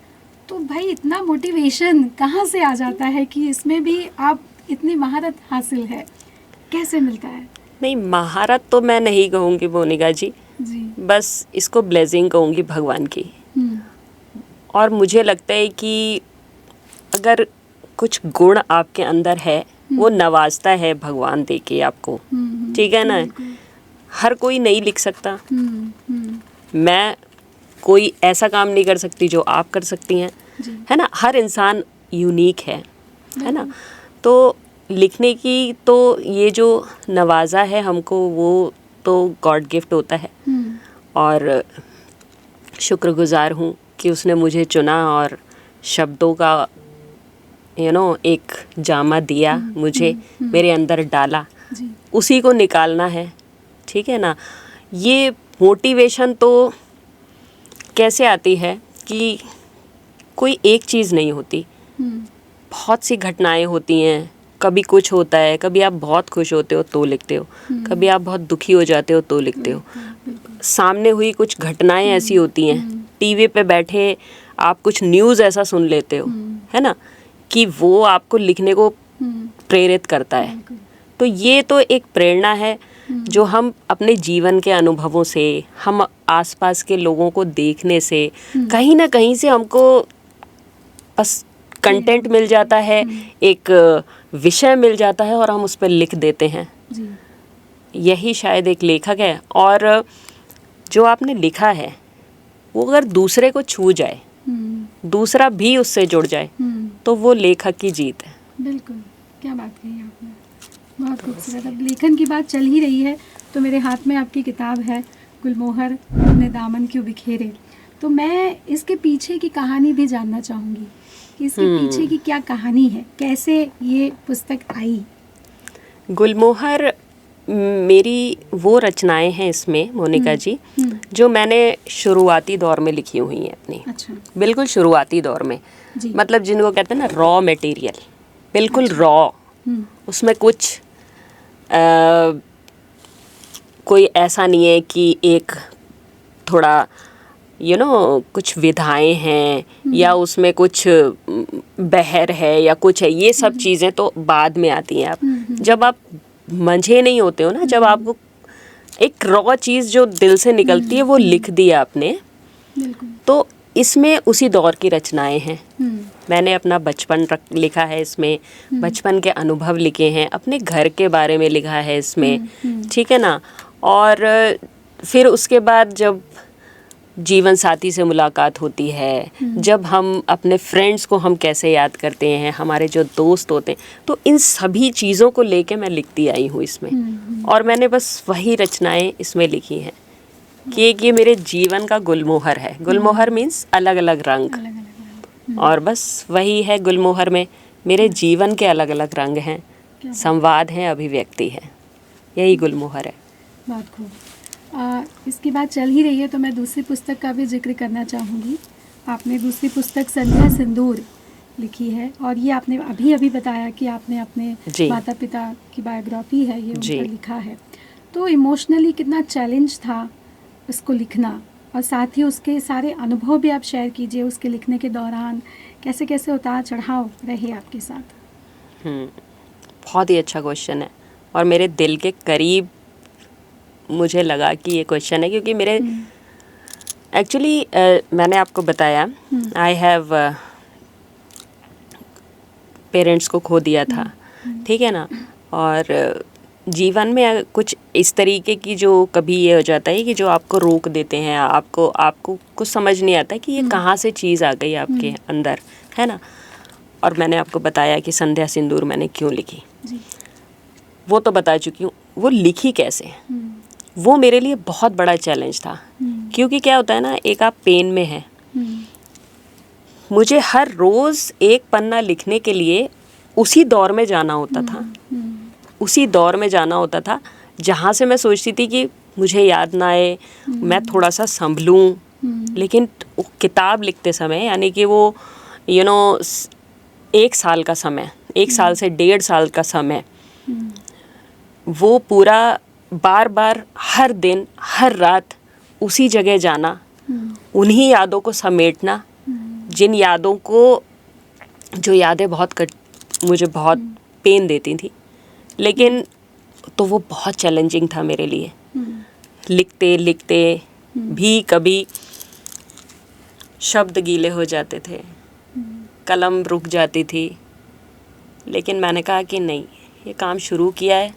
तो भाई इतना मोटिवेशन कहाँ से आ जाता है कि इसमें भी आप इतनी महारत हासिल है, कैसे मिलता है? नहीं, महारत तो मैं नहीं कहूँगी मोनिका जी, बस इसको ब्लेसिंग कहूँगी भगवान की। और मुझे लगता है कि अगर कुछ गुण आपके अंदर है, वो नवाजता है भगवान दे के आपको, ठीक है ना। हर कोई नहीं लिख सकता, मैं कोई ऐसा काम नहीं कर सकती जो आप कर सकती हैं, है ना। हर इंसान यूनिक है ना। तो लिखने की तो ये जो नवाजा है हमको, वो तो गॉड गिफ्ट होता है। और शुक्रगुजार हूँ कि उसने मुझे चुना और शब्दों का एक जामा दिया मुझे, मेरे अंदर डाला, उसी को निकालना है, ठीक है ना। ये मोटिवेशन तो कैसे आती है कि कोई एक चीज़ नहीं होती, बहुत सी घटनाएं होती हैं। कभी कुछ होता है, कभी आप बहुत खुश होते हो तो लिखते हो, कभी आप बहुत दुखी हो जाते हो तो लिखते हो। सामने हुई कुछ घटनाएं ऐसी होती हैं, टीवी पे बैठे आप कुछ न्यूज़ ऐसा सुन लेते हो, है ना, कि वो आपको लिखने को प्रेरित करता है। तो ये तो एक प्रेरणा है जो हम अपने जीवन के अनुभवों से, हम आसपास के लोगों को देखने से, कहीं ना कहीं से हमको बस कंटेंट मिल जाता है, एक विषय मिल जाता है और हम उस पर लिख देते हैं। यही शायद एक लेखक है। और जो आपने लिखा है वो अगर दूसरे को छू जाए, दूसरा भी उससे जुड़ जाए, तो वो लेखक की जीत है। बिल्कुल, क्या बात कही आपने, बहुत खूबसूरत। अब लेखन की बात चल ही रही है तो मेरे हाथ में आपकी किताब है, गुलमोहर ने दामन क्यों बिखेरे। तो मैं इसके पीछे की कहानी भी जानना चाहूँगी कि इसके पीछे की क्या कहानी है, कैसे ये पुस्तक आई। गुलमोहर मेरी वो रचनाएं हैं इसमें मोनिका जी, जो मैंने शुरुआती दौर में लिखी हुई हैं अपनी। अच्छा। बिल्कुल शुरुआती दौर में, मतलब जिनको कहते हैं ना रॉ मटेरियल, बिल्कुल रॉ, उसमें कुछ कोई ऐसा नहीं है कि एक थोड़ा कुछ विधाएं हैं या उसमें कुछ बहर है या कुछ है, ये सब चीज़ें तो बाद में आती हैं। आप जब आप मंझे नहीं होते हो ना, जब आपको एक रॉ चीज़ जो दिल से निकलती है वो लिख दी आपने, तो इसमें उसी दौर की रचनाएं हैं। मैंने अपना बचपन लिखा है इसमें, बचपन के अनुभव लिखे हैं, अपने घर के बारे में लिखा है इसमें, ठीक है ना। और फिर उसके बाद जब जीवन साथी से मुलाकात होती है, जब हम अपने फ्रेंड्स को हम कैसे याद करते हैं, हमारे जो दोस्त होते हैं, तो इन सभी चीज़ों को लेके मैं लिखती आई हूँ इसमें। और मैंने बस वही रचनाएं इसमें लिखी हैं कि ये मेरे जीवन का गुलमोहर है। गुलमोहर मीन्स अलग अलग रंग, और बस वही है गुलमोहर में मेरे जीवन के अलग अलग रंग हैं, संवाद है, अभिव्यक्ति है, यही गुलमोहर है। बहुत खूब। इसकी बात चल ही रही है तो मैं दूसरी पुस्तक का भी जिक्र करना चाहूँगी। आपने दूसरी पुस्तक संध्या सिंदूर लिखी है, और ये आपने अभी अभी बताया कि आपने अपने माता पिता की बायोग्राफी है ये उन पर लिखा है। तो इमोशनली कितना चैलेंज था इसको लिखना, और साथ ही उसके सारे अनुभव भी आप शेयर कीजिए उसके लिखने के दौरान, कैसे कैसे उतार चढ़ाव रहे आपके साथ। बहुत ही अच्छा क्वेश्चन है और मेरे दिल के करीब मुझे लगा कि ये क्वेश्चन है, क्योंकि मेरे एक्चुअली मैंने आपको बताया आई हैव पेरेंट्स को खो दिया था, ठीक है ना। और जीवन में कुछ इस तरीके की जो कभी ये हो जाता है कि जो आपको रोक देते हैं, आपको कुछ समझ नहीं आता कि ये कहाँ से चीज़ आ गई आपके अंदर, है ना। और मैंने आपको बताया कि संध्या सिंदूर मैंने क्यों लिखी, वो तो बता चुकी हूँ। वो लिखी कैसे, वो मेरे लिए बहुत बड़ा चैलेंज था, क्योंकि क्या होता है ना, एक आप पेन में हैं, मुझे हर रोज़ एक पन्ना लिखने के लिए उसी दौर में जाना होता था, उसी दौर में जाना होता था जहाँ से मैं सोचती थी कि मुझे याद ना आए, मैं थोड़ा सा संभलूं, लेकिन किताब लिखते समय, यानी कि वो एक साल का समय, 1 साल से 1.5 साल का समय, वो पूरा बार बार हर दिन हर रात उसी जगह जाना, उन्हीं यादों को समेटना, जिन यादों को, जो यादें मुझे बहुत पेन देती थी, लेकिन तो वो बहुत चैलेंजिंग था मेरे लिए। लिखते लिखते भी कभी शब्द गीले हो जाते थे, कलम रुक जाती थी, लेकिन मैंने कहा कि नहीं, ये काम शुरू किया है,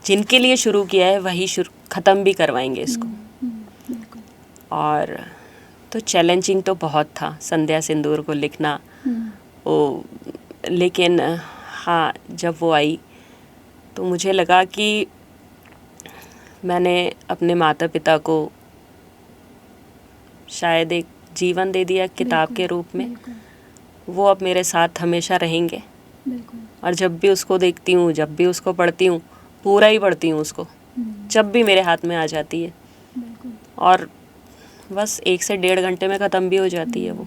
जिनके लिए शुरू किया है वही ख़त्म भी करवाएंगे इसको। और तो चैलेंजिंग तो बहुत था संध्या सिंदूर को लिखना, लेकिन हाँ, जब वो आई तो मुझे लगा कि मैंने अपने माता पिता को शायद एक जीवन दे दिया किताब के रूप में। वो अब मेरे साथ हमेशा रहेंगे, और जब भी उसको देखती हूँ, जब भी उसको पढ़ती हूँ, पूरा ही पढ़ती हूँ उसको, जब भी मेरे हाथ में आ जाती है, और बस 1 से 1.5 घंटे में ख़त्म भी हो जाती है वो,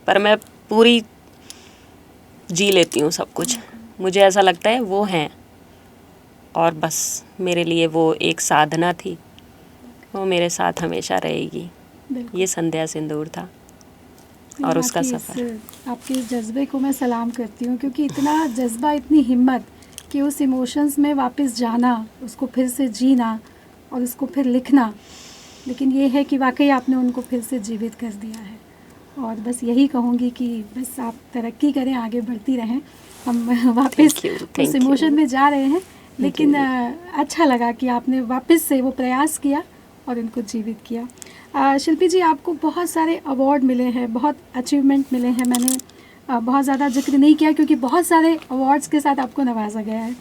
पर मैं पूरी जी लेती हूँ सब कुछ। मुझे ऐसा लगता है वो हैं, और बस मेरे लिए वो एक साधना थी, वो मेरे साथ हमेशा रहेगी। ये संध्या सिंदूर था और उसका सफ़र। आपके जज्बे को मैं सलाम करती हूँ, क्योंकि इतना जज्बा, इतनी हिम्मत कि उस इमोशंस में वापस जाना, उसको फिर से जीना और उसको फिर लिखना। लेकिन ये है कि वाकई आपने उनको फिर से जीवित कर दिया है, और बस यही कहूँगी कि बस आप तरक्की करें, आगे बढ़ती रहें। हम वापस उस इमोशन में जा रहे हैं, लेकिन अच्छा लगा कि आपने वापस से वो प्रयास किया और इनको जीवित किया। शिल्पी जी, आपको बहुत सारे अवार्ड मिले हैं, बहुत अचीवमेंट मिले हैं। मैंने बहुत ज़्यादा जिक्र नहीं किया क्योंकि बहुत सारे अवार्ड्स के साथ आपको नवाजा गया है।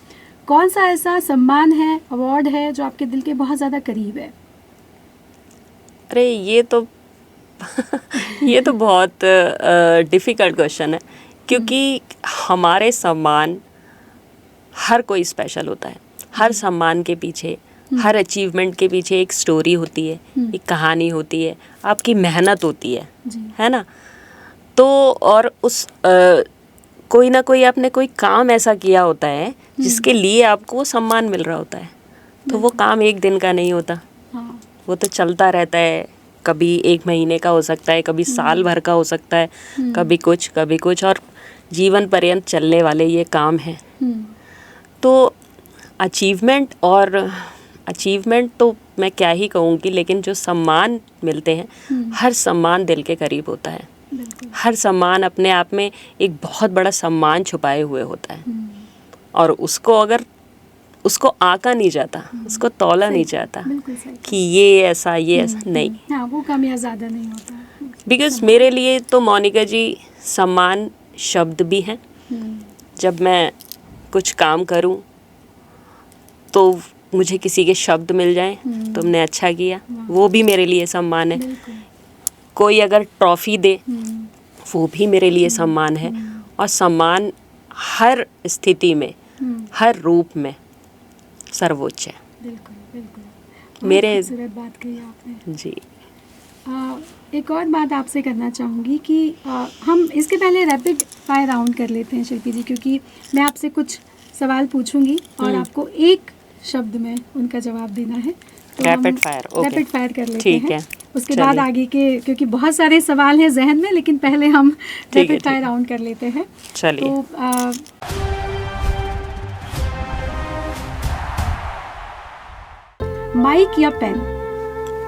कौन सा ऐसा सम्मान है, अवार्ड है जो आपके दिल के बहुत ज़्यादा करीब है? अरे ये तो ये तो बहुत डिफ़िकल्ट क्वेश्चन है, क्योंकि हमारे सम्मान, हर कोई स्पेशल होता है। हर सम्मान के पीछे, हर अचीवमेंट के पीछे एक स्टोरी होती है, एक कहानी होती है, आपकी मेहनत होती है ना। तो और उस कोई ना कोई आपने कोई काम ऐसा किया होता है जिसके लिए आपको वो सम्मान मिल रहा होता है। तो वो काम एक दिन का नहीं होता, हाँ, वो तो चलता रहता है। कभी 1 महीने का हो सकता है, कभी साल भर का हो सकता है, कभी कुछ, और जीवन पर्यंत चलने वाले ये काम हैं। तो अचीवमेंट तो मैं क्या ही कहूँगी, लेकिन जो सम्मान मिलते हैं, हर सम्मान दिल के करीब होता है। हर सम्मान अपने आप में एक बहुत बड़ा सम्मान छुपाए हुए होता है, और उसको आका नहीं जाता, उसको तौला नहीं जाता कि ये ऐसा नहीं। हाँ, वो कम या ज़्यादा नहीं होता। बिकॉज मेरे लिए तो मोनिका जी सम्मान शब्द भी हैं। जब मैं कुछ काम करूं तो मुझे किसी के शब्द मिल जाएं, तुमने अच्छा किया, वो भी मेरे लिए सम्मान है। कोई अगर ट्रॉफी दे, वो भी मेरे लिए सम्मान है। और सम्मान हर स्थिति में, हर रूप में सर्वोच्च है। बिल्कुल बिल्कुल, मेरे खूबसूरत बात कही आपने जी। एक और बात आपसे करना चाहूँगी कि हम इसके पहले रैपिड फायर राउंड कर लेते हैं शिल्पी जी, क्योंकि मैं आपसे कुछ सवाल पूछूंगी और आपको एक शब्द में उनका जवाब देना है। तो rapid fire, okay, rapid fire कर लेते ठीक हैं। है। उसके बाद आगे के, क्योंकि बहुत सारे सवाल हैं जहन में, लेकिन पहले हम रैपिड फायर राउंड कर लेते हैं। चलिए। तो माइक या पेन?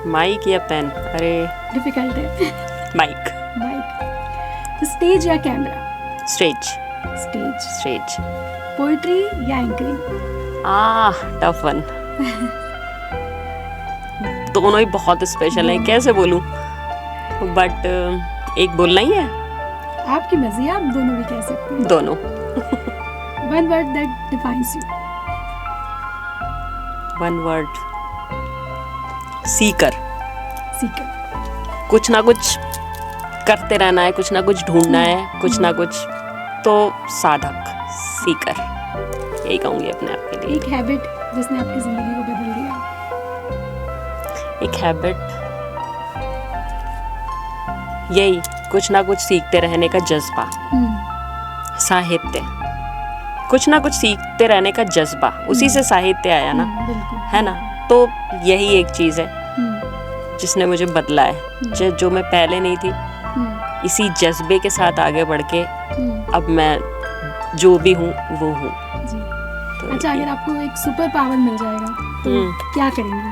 माइक या पेन? अरे डिफिकल्ट है। माइक। माइक। स्टेज या कैमरा? स्टेज। स्टेज। पोएट्री या एंकरिंग? Tough one. दोनों ही बहुत स्पेशल हैं, कैसे बोलूं, बट एक बोलना ही है। आपकी मर्जी, आप दोनों भी कह सकते हैं। दोनों। One word that defines you? One word, Sikar. कुछ ना कुछ करते रहना है, कुछ ना कुछ ढूंढना है, कुछ ना कुछ, तो साधक, सीकर, यही कहूँगी अपने आप के लिए। एक हैबिट जिसने आपकी जिंदगी को बदल दिया? एक हैबिट यही, कुछ ना कुछ सीखते रहने का जज्बा। साहित्य, कुछ ना कुछ सीखते रहने का जज्बा, उसी से साहित्य आया ना, है ना। तो यही एक चीज़ है जिसने मुझे बदला है, जो मैं पहले नहीं थी। इसी जज्बे के साथ आगे बढ़ के अब मैं जो भी हूँ वो हूँ। तो अच्छा, अगर आपको एक सुपर पावर मिल जाएगा तो क्या करेंगी,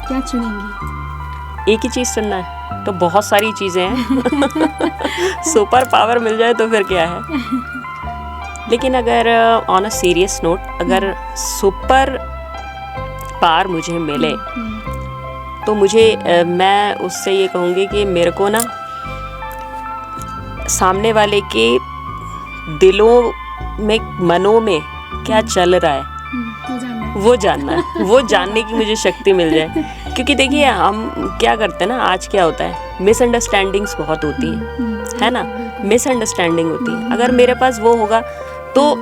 क्या चुनेंगी? एक ही चीज़ चुनना है तो बहुत सारी चीज़ें हैं। सुपर पावर मिल जाए तो फिर क्या है। लेकिन अगर ऑन अ सीरियस नोट, अगर सुपर पावर मुझे मिले तो मुझे मैं उससे ये कहूँगी कि मेरे को ना सामने वाले के दिलों में, मनों में क्या चल रहा है वो जानना है, वो जानने की मुझे शक्ति मिल जाए। क्योंकि देखिए हम क्या करते हैं ना, आज क्या होता है, मिसअंडरस्टैंडिंग्स बहुत होती है ना, मिसअंडरस्टैंडिंग होती है। अगर मेरे पास वो होगा तो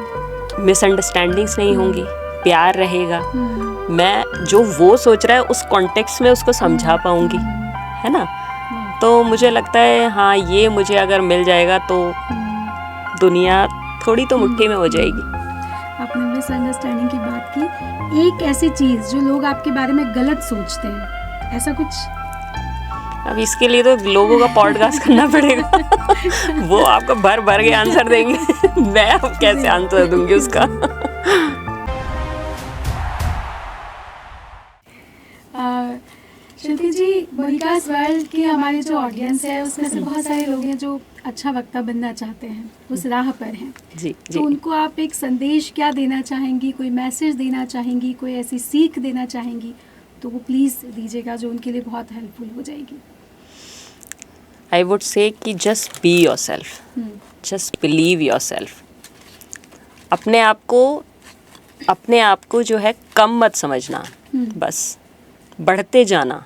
मिसअंडरस्टैंडिंग्स नहीं होंगी, प्यार रहेगा, मैं जो वो सोच रहा है उस कॉन्टेक्स्ट में उसको समझा पाऊंगी, है ना। तो मुझे लगता है हाँ, ये मुझे अगर मिल जाएगा तो दुनिया थोड़ी तो मुट्ठी में हो जाएगी। आपने मिसअंडरस्टैंडिंग की बात की, एक ऐसी चीज़ जो लोग आपके बारे में गलत सोचते हैं, ऐसा कुछ? अब इसके लिए तो लोगों का पॉडकास्ट करना पड़ेगा। वो आपको भर भर के आंसर देंगे। मैं अब कैसे आंसर दूंगी उसका। शिल्पी जी, मोनिकास वर्ल्ड की हमारी जो ऑडियंस है उसमें से बहुत सारे लोग हैं जो अच्छा वक्ता बनना चाहते हैं, उस राह पर हैं। जी। तो उनको आप एक संदेश क्या देना चाहेंगी, कोई मैसेज देना चाहेंगी, कोई ऐसी सीख देना चाहेंगी, तो वो प्लीज़ दीजिएगा जो उनके लिए बहुत हेल्पफुल हो जाएगी। आई वुड से कि just be your self, just believe your self. अपने आप को जो है कम मत समझना, बस बढ़ते जाना।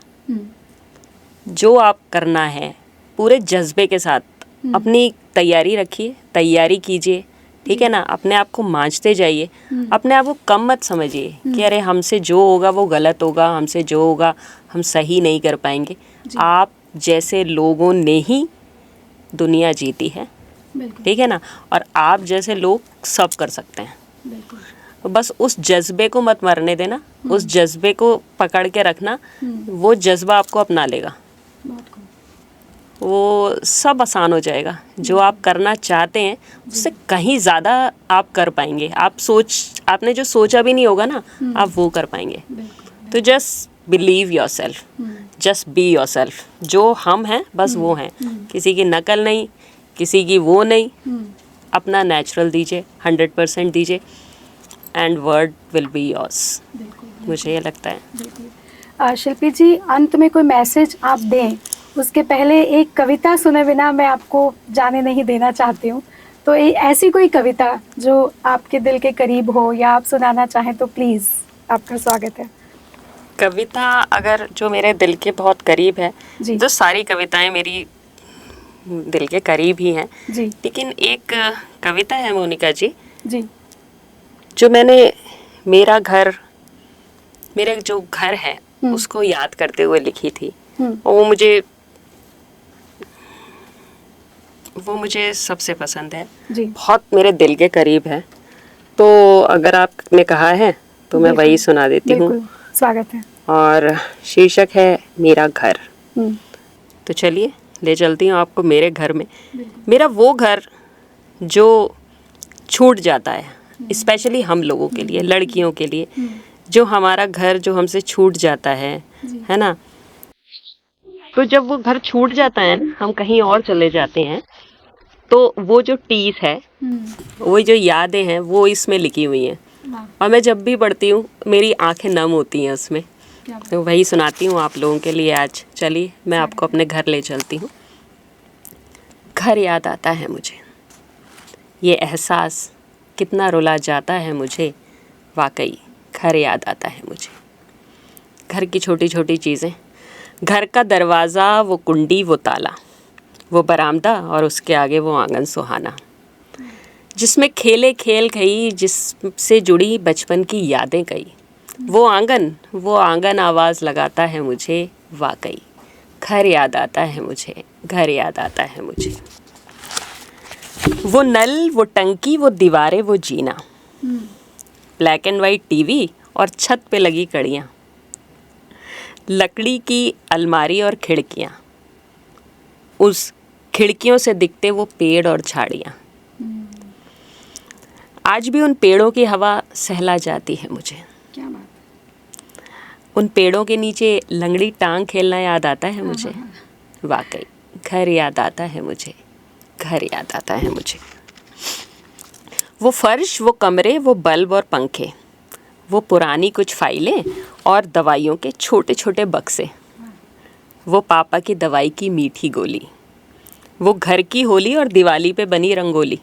जो आप करना है पूरे जज्बे के साथ अपनी तैयारी रखिए, तैयारी कीजिए, ठीक है ना। अपने आप को मांझते जाइए, अपने आप को कम मत समझिए कि अरे हमसे जो होगा वो गलत होगा, हमसे जो होगा हम सही नहीं कर पाएंगे। आप जैसे लोगों ने ही दुनिया जीती है, ठीक है ना। और आप जैसे लोग सब कर सकते हैं, बस उस जज्बे को मत मरने देना, उस जज्बे को पकड़ के रखना, वो जज्बा आपको अपना लेगा, वो सब आसान हो जाएगा। जो आप करना चाहते हैं उससे कहीं ज़्यादा आप कर पाएंगे। आपने जो सोचा भी नहीं होगा ना, आप वो कर पाएंगे। तो just believe your self, just be your self. जो हम हैं बस वो हैं, किसी की नकल नहीं, किसी की वो नहीं। अपना नेचुरल दीजिए, 100% दीजिए, and word will be yours. मुझे ये लगता है। शिल्पी जी, अंत में कोई मैसेज आप दें, उसके पहले एक कविता सुने बिना मैं आपको जाने नहीं देना चाहती हूँ। तो ऐसी कोई कविता जो आपके दिल के करीब हो या आप सुनाना चाहें तो प्लीज़, आपका स्वागत है। कविता अगर जो मेरे दिल के बहुत करीब है, तो सारी कविताएं मेरी दिल के करीब ही हैं जी। लेकिन एक कविता है मोनिका जी, जो मैंने मेरे जो घर है उसको याद करते हुए लिखी थी। और वो मुझे सबसे पसंद है जी। बहुत मेरे दिल के करीब है। तो अगर आपने कहा है तो मैं वही सुना देती हूँ। स्वागत है। और शीर्षक है मेरा घर। तो चलिए ले चलती हूँ आपको मेरे घर में। मेरा वो घर जो छूट जाता है, स्पेशली हम लोगों के लिए, लड़कियों के लिए, जो हमारा घर जो हमसे छूट जाता है ना। तो जब वो घर छूट जाता है, हम कहीं और चले जाते हैं, तो वो जो टीस है, वो जो यादें हैं, वो इसमें लिखी हुई हैं। और मैं जब भी पढ़ती हूँ मेरी आंखें नम होती हैं उसमें। तो वही सुनाती हूँ आप लोगों के लिए आज। चलिए मैं आपको अपने घर ले चलती हूँ। घर याद आता है मुझे, ये एहसास कितना रुला जाता है मुझे, वाकई घर याद आता है मुझे। घर की छोटी छोटी चीज़ें, घर का दरवाज़ा, वो कुंडी, वो ताला, वो बरामदा और उसके आगे वो आंगन सुहाना, जिसमें खेले खेल गई, जिससे जुड़ी बचपन की यादें कई। वो आंगन आवाज़ लगाता है मुझे, वाकई घर याद आता है मुझे, घर याद आता है मुझे। वो नल, वो टंकी, वो दीवारें, वो जीना, ब्लैक एंड वाइट टीवी और छत पे लगी कड़ियाँ, लकड़ी की अलमारी और खिड़कियाँ, उस खिड़कियों से दिखते वो पेड़ और झाड़ियाँ। आज भी उन पेड़ों की हवा सहला जाती है मुझे। क्या बात। उन पेड़ों के नीचे लंगड़ी टांग खेलना याद आता है मुझे, वाकई घर याद आता है मुझे, घर याद आता है मुझे। वो फर्श, वो कमरे, वो बल्ब और पंखे, वो पुरानी कुछ फाइलें और दवाइयों के छोटे छोटे बक्से, वो पापा की दवाई की मीठी गोली, वो घर की होली और दिवाली पे बनी रंगोली,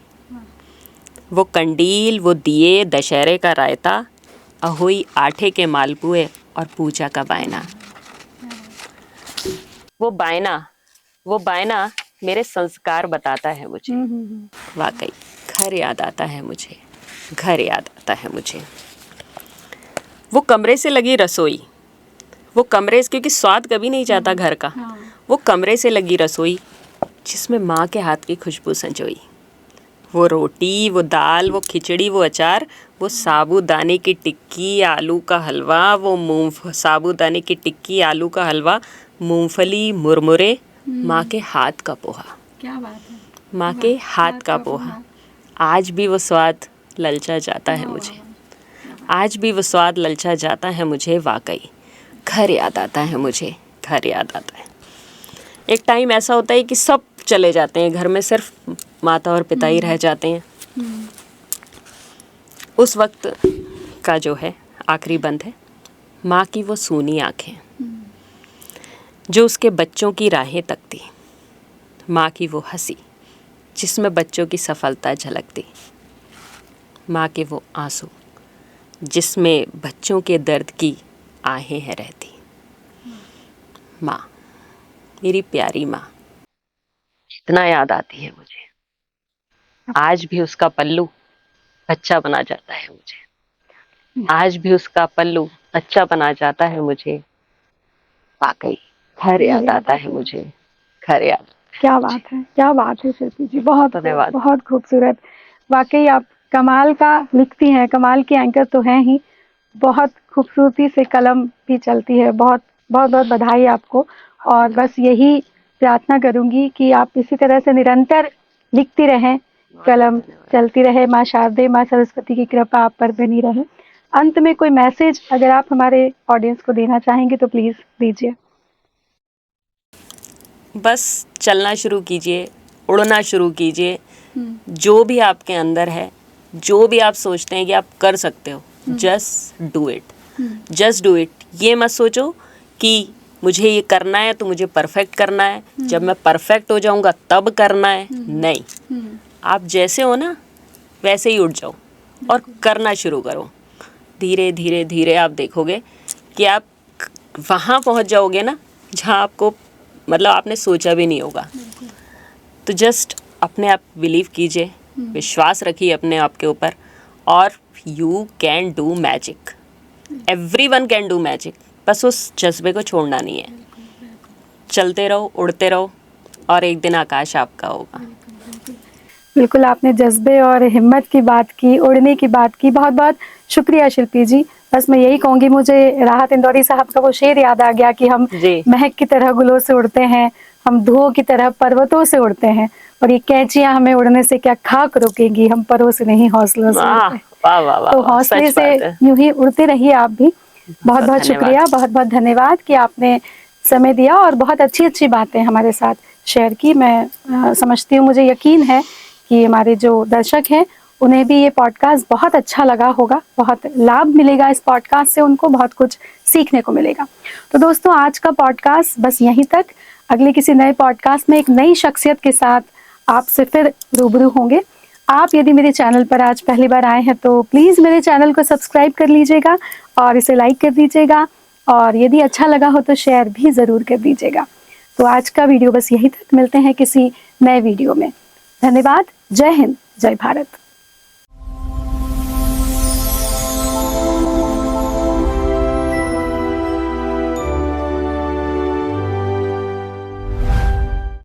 वो कंडील, वो दिए, दशहरे का रायता, अहोई आटे के मालपुए और पूजा का बायना। वो बायना मेरे संस्कार बताता है मुझे, वाकई घर याद आता है मुझे, घर याद आता है मुझे। वो कमरे से लगी रसोई, वो कमरे से, क्योंकि स्वाद कभी नहीं जाता घर का, वो कमरे से लगी रसोई जिसमें माँ के हाथ की खुशबू संजोई। वो रोटी, वो दाल, वो खिचड़ी, वो अचार, वो साबूदाने की टिक्की, आलू का हलवा, साबूदाने की टिक्की, आलू का हलवा, मूंगफली, मुरमुरे, माँ के हाथ का पोहा। क्या बात है। माँ के हाथ का पोहा। आज भी वो स्वाद ललचा जाता है मुझे, आज भी वो स्वाद ललचा जाता है मुझे, वाकई घर याद आता है मुझे, घर याद आता है। एक टाइम ऐसा होता है कि सब चले जाते हैं, घर में सिर्फ माता और पिता ही रह जाते हैं। उस वक्त का जो है आखिरी बंद है माँ की वो सूनी आँखें जो उसके बच्चों की राहें तकती, माँ की वो हंसी जिसमें बच्चों की सफलता झलकती, माँ के वो आंसू जिसमें बच्चों के दर्द की आहें हैं रहती। माँ, मेरी प्यारी माँ इतना याद आती है मुझे, आज भी उसका पल्लू बच्चा बना जाता है मुझे, आज भी उसका पल्लू बच्चा बना जाता है मुझे, वाकई घर याद आता है मुझे, घर याद। क्या बात है, क्या बात है शिल्पी जी, बहुत धन्यवाद। बहुत खूबसूरत। वाकई आप कमाल का लिखती हैं, कमाल की एंकर तो हैं ही। बहुत खूबसूरती से कलम भी चलती है। बहुत बहुत बहुत बधाई आपको। और बस यही प्रार्थना करूंगी कि आप इसी तरह से निरंतर लिखती रहें, कलम चलती रहे। माँ शारदे, माँ सरस्वती की कृपा आप पर बनी रहे। अंत में कोई मैसेज अगर आप हमारे ऑडियंस को देना चाहेंगे तो प्लीज दीजिए। बस चलना शुरू कीजिए, उड़ना शुरू कीजिए। जो भी आपके अंदर है, जो भी आप सोचते हैं कि आप कर सकते हो, just do it, just do it. ये मत सोचो कि मुझे ये करना है तो मुझे परफेक्ट करना है, जब मैं परफेक्ट हो जाऊंगा तब करना है। नहीं, आप जैसे हो ना वैसे ही उठ जाओ और करना शुरू करो। धीरे धीरे धीरे आप देखोगे कि आप वहाँ पहुँच जाओगे ना जहाँ आपको मतलब आपने सोचा भी नहीं होगा। तो जस्ट अपने आप बिलीव कीजिए, विश्वास रखिए अपने आप के ऊपर, और you can do magic. Everyone can do magic. बस उस जज्बे को छोड़ना नहीं है। चलते रहो, उड़ते रहो, और एक दिन आकाश आपका होगा। बिल्कुल, आपने जज्बे और हिम्मत की बात की, उड़ने की बात की। बहुत बहुत शुक्रिया शिल्पी जी। बस मैं यही कहूँगी, मुझे राहत इंदौरी साहब का वो शेर याद आ गया कि हम महक की तरह गुलों से उड़ते हैं, हम धुओं की तरह पर्वतों से उड़ते हैं, और ये कैंचियां हमें उड़ने से क्या खाक रोकेंगी, हम परों से नहीं हौसलों से उड़ते हैं। वाह वाह वाह, तो हौसले से यूं ही उड़ते रहिए आप भी। बहुत बहुत शुक्रिया, बहुत बहुत धन्यवाद कि आपने समय दिया और बहुत अच्छी अच्छी बातें हमारे साथ शेयर की। मैं समझती हूँ, मुझे यकीन है कि हमारे जो दर्शक हैं उन्हें भी ये पॉडकास्ट बहुत अच्छा लगा होगा, बहुत लाभ मिलेगा इस पॉडकास्ट से, उनको बहुत कुछ सीखने को मिलेगा। तो दोस्तों, आज का पॉडकास्ट बस यहीं तक। अगले किसी नए पॉडकास्ट में एक नई शख्सियत के साथ आपसे फिर रूबरू होंगे। आप यदि मेरे चैनल पर आज पहली बार आए हैं तो प्लीज़ मेरे चैनल को सब्सक्राइब कर लीजिएगा और इसे लाइक कर दीजिएगा, और यदि अच्छा लगा हो तो शेयर भी ज़रूर कर दीजिएगा। तो आज का वीडियो बस यहीं तक, मिलते हैं किसी नए वीडियो में। धन्यवाद। जय हिंद, जय भारत।